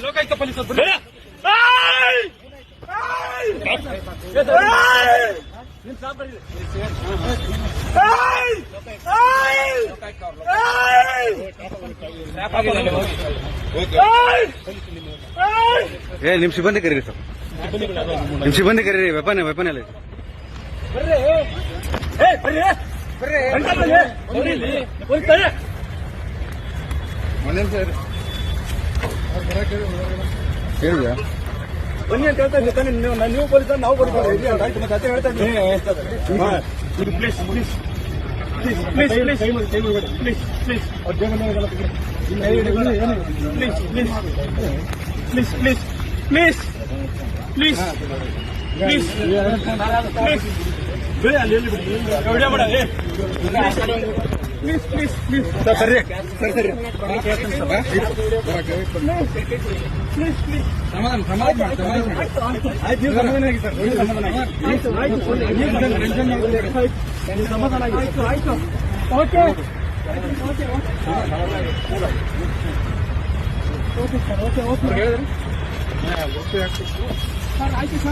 Lokayukta police ನಿಮ್ ಸಿಬ್ಬಂದಿ ಕರೀರಿ ಸರ್, ನಿಮ್ ಸಿಬ್ಬಂದಿ ಕರೀರಿ. ವೆಪನ್ ಎಲ್ಲ ಹೇಳಿದ್ಯಾ? ಬನ್ನಿ ಅಂತ ಹೇಳ್ತಾ ಇದ್ದೀನಿ. ನೀವು ಪೊಲೀಸ್, ನಾವು ಪೊಲೀಸ್ ಮತ್ತೆ ಹೇಳ್ತಾ ಇದ್ದೀನಿ. Please please please please please please ಅವ್ರ please please please please please please ಬೇಡ ಅಲ್ಲಿ ವಿಡಿಯೋ ಮಾಡ. ಪ್ಲೀಸ್ ಪ್ಲೀಸ್ ಪ್ಲೀಸ್ ಸರ್ ಸರಿ ಸರಿ ಸರಿ ಪ್ಲೀಸ್ ಪ್ಲೀಸ್ ಸಮಾಧಾನ ಆಯ್ತು. ನೀವು ಸಮಾಧಾನ ಆಗಿ ಸರ್, ಸಮಾಧಾನ ಆಗಿ ಸಮಾಧಾನ ಆಗಿ ಆಯ್ತು. Okay okay okay sir, okay okay ಹೇಳಿದ್ರೆ ಓಕೆ ಸರ್, ಆಯ್ತು ಸರ್.